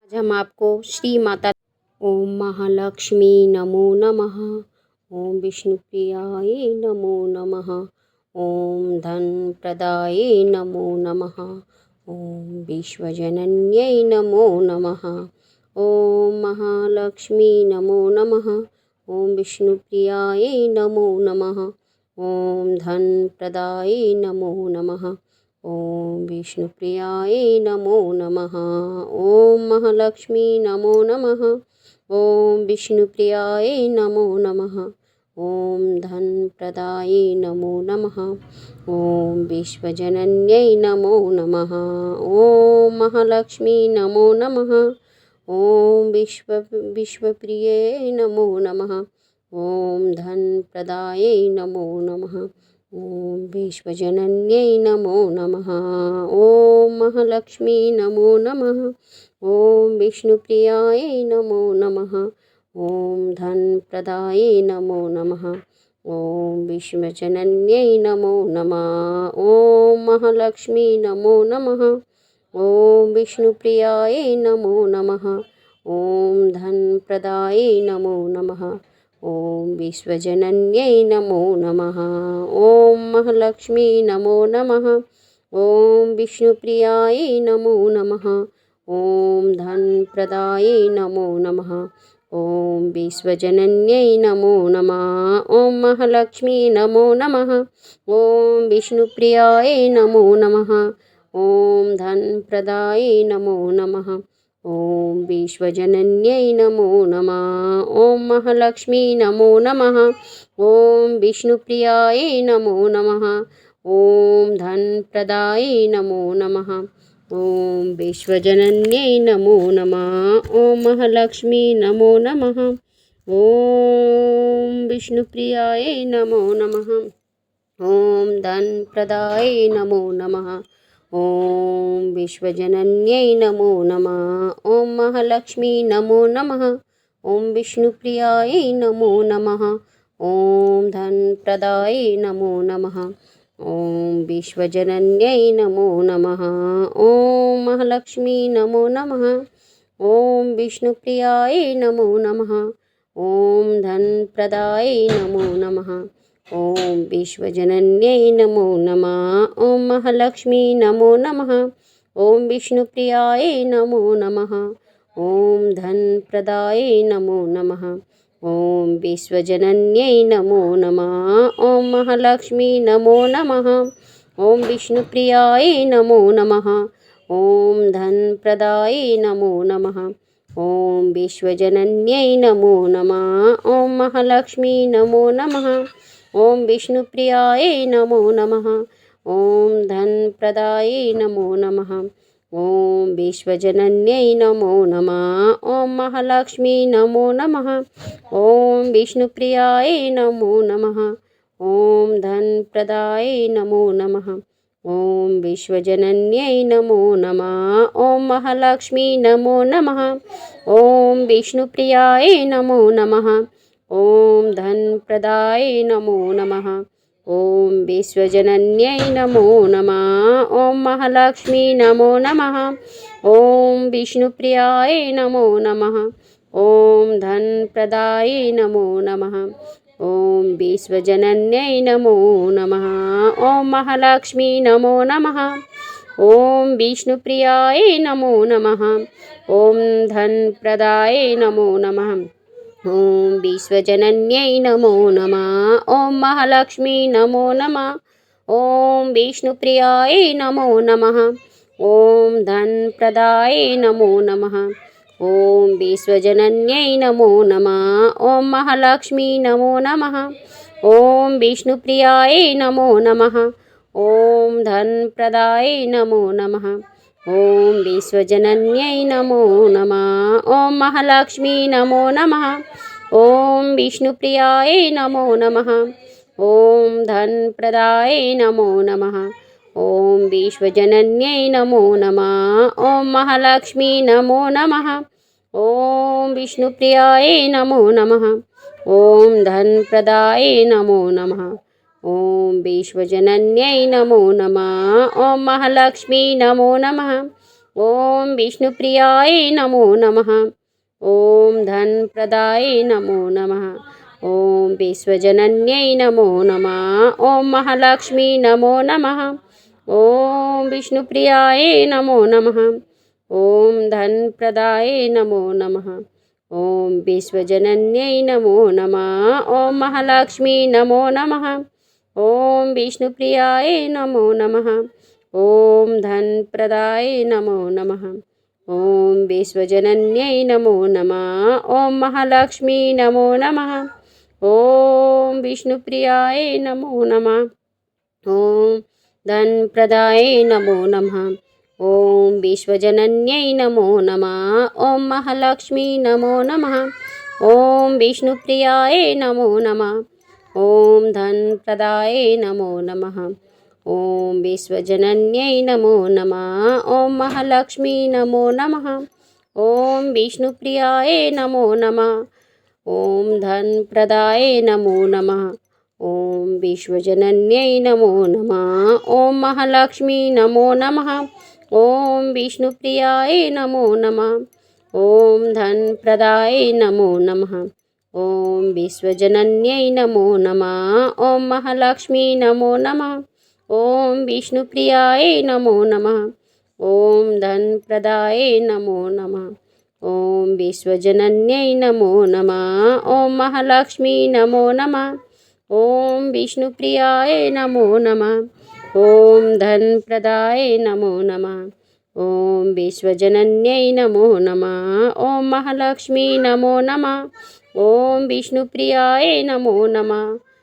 आज हम आपको श्री माता ओम महालक्ष्मी नमो नमः। ओम विष्णुप्रियाय नमो नमः। ओम धन प्रदाय नमो नमः। ओम विश्वजनन्यै नमो नमः। ओम महालक्ष्मी नमो नमः। ओम विष्णुप्रियाय नमो नमः। ओम धन प्रदाय नमो नमः। ओम विष्णुप्रियाय नमो नमः। ओम महालक्ष्मी नमो नमः। ओम विष्णुप्रियाय नमो नमः। ओम धन प्रदाय नमो नमः। ओम विश्वजनन्यै नमो नमः। ओम महालक्ष्मी नमो नमः। ओम विश्वप्रिये नमो नमः। ओम धन प्रदाय नमो नमः। ओम विश्वजनन्यै नमो नमः। ओम महालक्ष्मी नमो नमः। ओम विष्णुप्रियाय नमो नमः। ओम धन प्रदाय नमो नमः। ओम विश्वजनन्यै नमो नमः। ओम महालक्ष्मी नमो नमः। ओम विष्णुप्रियाय नमो नमः। ओम धन प्रदाय नमो नमः। ओम विश्वजनन्यै नमो नमः। ओम महालक्ष्मी नमो नमः। ओम विष्णुप्रियाय नमो नमः। ओम धन प्रदाय नमो नमः। ओम विश्वजनन्यै नमो नमः। ओम महालक्ष्मी नमो नमः। ओम विष्णुप्रियाय नमो नमः। ओम धन प्रदाय नमो नमः। ओम विश्वजनन्यै नमो नमः। ओम महालक्ष्मी नमो नमः। ओम विष्णुप्रियाय नमो नमः। ओम धन प्रदाय नमो नमः। ओम विश्वजनन्यै नमो नमः। ओम महालक्ष्मी नमो नमः। ओम विष्णुप्रियाय नमो नमः। ओम धन प्रदाय नमो नमः। ओम विश्वजनन्यै नमो नमः। ओम महालक्ष्मी नमो नमः। ओम विष्णुप्रियाय नमो नमः। ओम धन प्रदाय नमो नमः। ओम विश्वजनन्यै नमो नमः। ओम महालक्ष्मी नमो नमः। ओम विष्णुप्रियाय नमो नमः। ओम धन प्रदाय नमो नमः। ओम विश्वजनन्यै नमो नमः। ओम महालक्ष्मी नमो नमः। ओम विष्णुप्रियाय नमो नमः। ओम धन प्रदाय नमो नमः। ओम विश्वजनन्यै नमो नमः। ओम महालक्ष्मी नमो नमः। ओम विष्णुप्रियाय नमो नमः। ओम धन प्रदाय नमो नमः। ओम विश्वजनन्यै नमो नमः। ओम महालक्ष्मी नमो नमः। ओम विष्णुप्रियाय नमो नमः। ओम धन प्रदाय नमो नमः। ओम विश्वजनन्यै नमो नमः। ओम महालक्ष्मी नमो नमः। ओम विष्णुप्रियाय नमो नमः। ओम धन प्रदाय नमो नमः। ओम विश्वजनन्यै नमो नमः। ओम महालक्ष्मी नमो नमः। ओम विष्णुप्रियाय नमो नमः। ओम धन प्रदाय नमो नमः। ओम विश्वजनन्यै नमो नमः। ओम महालक्ष्मी नमो नमः। ओम विष्णुप्रियाय नमो नमः। ओम धन प्रदाय नमो नमः। ओम विश्वजनन्यै नमो नमः। ओम महालक्ष्मी नमो नमः। ओम विष्णुप्रियाय नमो नमः। ओम धन प्रदाय नमो नमः। ओम विश्वजनन्यै नमो नमः। ओम महालक्ष्मी नमो नमः। ओम विष्णुप्रियाय नमो नमः। ओम धन प्रदाय नमो नमः। ओम विश्वजनन्यै नमो नमः। ओम महालक्ष्मी नमो नमः। ओम विष्णुप्रियाय नमो नमः। ओम धन प्रदाय नमो नमः। ओम विश्वजनन्यै नमो नमः। ओम महालक्ष्मी नमो नमः। ओम विष्णुप्रियाय नमो नमः। ओम धन प्रदाय नमो नमः। ओम विश्वजनन्यै नमो नमः। ओम महालक्ष्मी नमो नमः। ओम विष्णुप्रियाय नमो नमः। ओम धन प्रदाय नमो नमः। ओम विश्वजनन्यै नमो नमः। ओम महालक्ष्मी नमो नमः। ॐ विष्णुप्रियाय नमो नमः। ॐ धनप्रदाय नमो नमः। ॐ विश्वजनन्यै नमो नमः। ॐ महालक्ष्मी नमो नमः। ॐ विष्णुप्रियाय नमो नमः। ॐ धनप्रदाय नमो नमः। ॐ विश्वजनन्यै नमो नमः। ॐ महालक्ष्मी नमो नमः। ॐ विष्णुप्रियाय नमो नमः। ॐ धनप्रदाय नमो नमः। ॐ विश्वजनन्यै नमो नमः। ॐ महालक्ष्मी नमो नमः। ॐ विष्णुप्रियाय नमो नमः। ॐ धनप्रदाय नमो नमः। ॐ विश्वजनन्यै नमो नमः। ॐ महालक्ष्मी नमो नमः। ॐ विष्णुप्रियाय नमो नमः। ॐ धनप्रदाय नमो नमः। ॐ विश्वजनन्यै नमो नमः। ॐ महालक्ष्मी नमो नमः। ॐ विष्णुप्रियाय नमो नमः। ॐ धनप्रदाय नमो नमः। ॐ विश्वजनन्यै नमो नमः। ॐ महालक्ष्मी नमो नमः। ॐ विष्णुप्रियाय नमो नमः। ॐ धनप्रदाय नमो नमः। ॐ विश्वजनन्यै नमो नमः। ॐ महालक्ष्मी नमो नमः। ॐ विष्णुप्रियाय नमो नमः। ॐ धनप्रदाय नमो नमः। ॐ विश्वजनन्यै नमो नमः। ॐ महालक्ष्मी नमो नमः। ॐ विष्णुप्रियाय नमो नमः। ॐ धनप्रदाय नमो नमः। ॐ विश्वजनन्यै नमो नमः। ॐ महालक्ष्मी नमो नमः। ॐ विष्णुप्रियाय नमो नमः।